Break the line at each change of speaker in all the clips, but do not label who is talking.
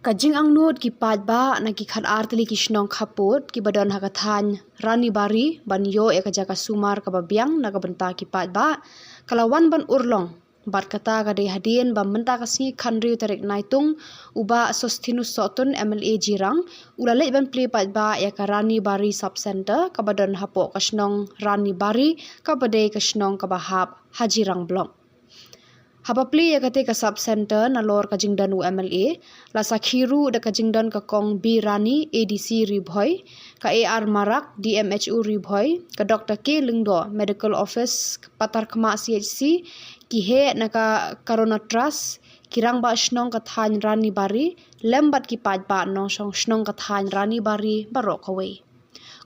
Kajing ang nut ki padba na ki khat artli ki Shnong khapot ki badon hakathan Rani Bari banyo e kajaka sumar ka babiang na kabenta ki padba kalawan ban urlong bat kata ka de hadien ba menta kasi khanriu tarik naitung uba sostinus sotun MLA Jirang ulale ban Plie padba ya ka Rani Bari sub center ka badon hapo ka Shnong Rani Bari ka bade ka Shnong ka bahap Hajirang blok Haba Plie ya kate ka sub center na lor ka jingdan MLA la sakhiru da ka jingdan ka kong B Rani ADC Ribhoy ka AR Marak DMHU Ribhoy ka Dr. K Lingdo Medical Office Patar Khama CHC ki he na ka Corona Trust kirang ba Shnong ka than Rani Bari lembat ki padba no Shnong ka than Rani Bari barok away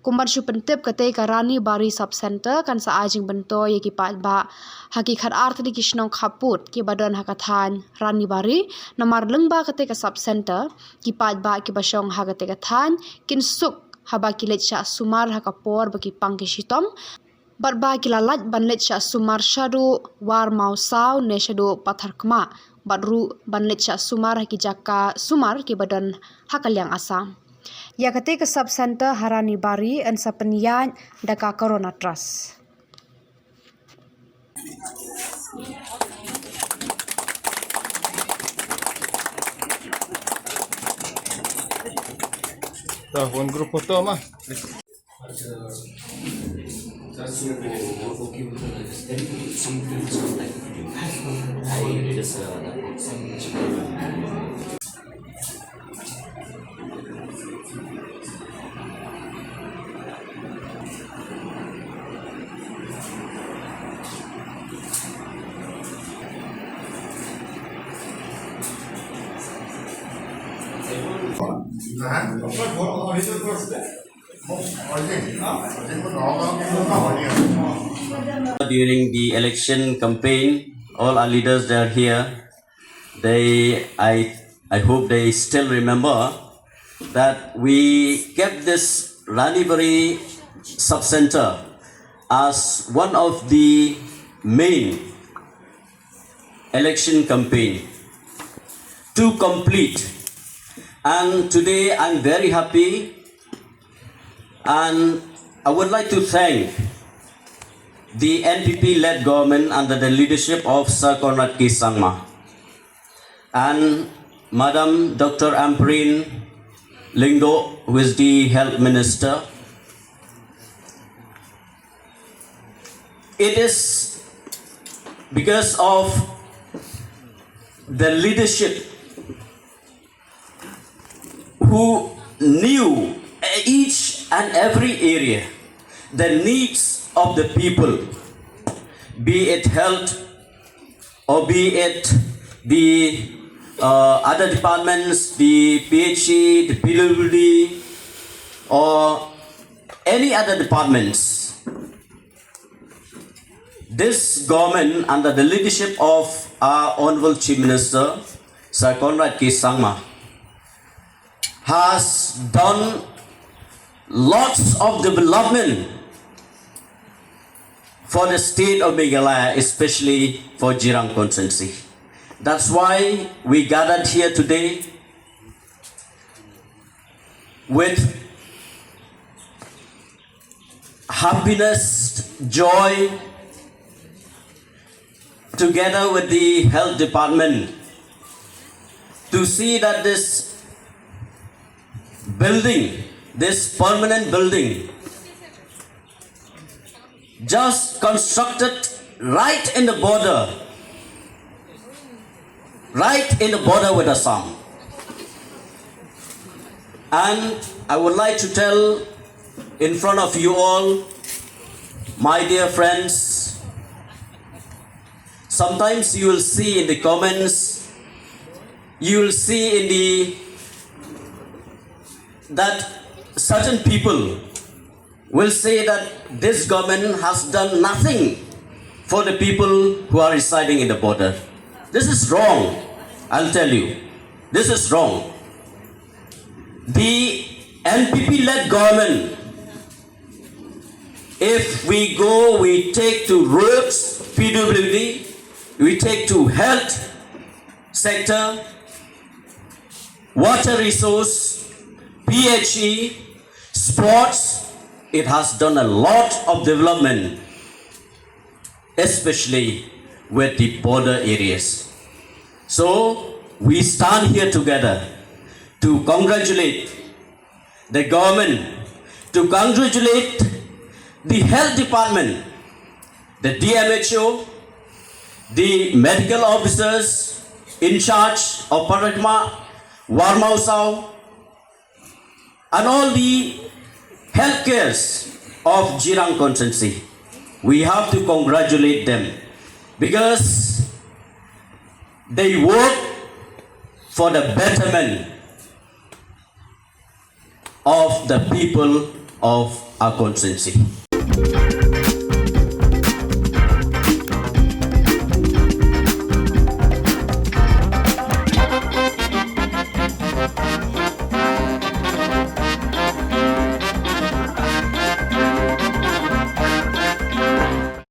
Kumban su pentip kate ka Rani Bari sub center kan sa ajing bento ye ki padba hakikat art di Shnong khaput ki badon hakathan Rani Bari namar lengba kate ka sub center ki padba ki basong hakate ka than kin suk haba ki lecha sumar hakapor baki pangki shitom barba ki lalat ban lecha sumar shadu war mausau ne shadu pathar kma badru ban lecha sumar haki jaka sumar ki badon hakalyang asam Ya kate ka sub center Rani Bari an sa penyan daka Corona Trust.
Dah, one group foto mah.
During the election campaign, all our leaders that are here, I hope they still remember that we kept this Rani Bari sub-center as one of the main election campaign to complete. And today I'm very happy and I would like to thank the NPP-led government under the leadership of Sir Conrad K. Sangma and Madam Dr. Ampreen Lingdo, who is the Health Minister. It is because of the leadership who knew each and every area, the needs of the people, be it health or be it the other departments, the PHC, the PWD, or any other departments. This government, under the leadership of our Honorable Chief Minister, Sir Conrad K. Sangma, has done lots of development for the state of Meghalaya, especially for Jirang constituency. That's why we gathered here today with happiness, joy, together with the health department, to see that this building, this permanent building, just constructed right in the border with Assam. And I would like to tell in front of you all, my dear friends, sometimes you will see in the comments, you will see in the that certain people will say that this government has done nothing for the people who are residing in the border. This is wrong, I'll tell you. This is wrong. The NPP-led government, if we go, we take to roads, PWD, we take to health sector, water resource, PHE, sports. It has done a lot of development, especially with the border areas. So we stand here together to congratulate the government, to congratulate the health department, the DMHO, the medical officers in charge of Parakma, Warmausau, and all the health cares of Jirang constituency. We have to congratulate them because they work for the betterment of the people of our constituency.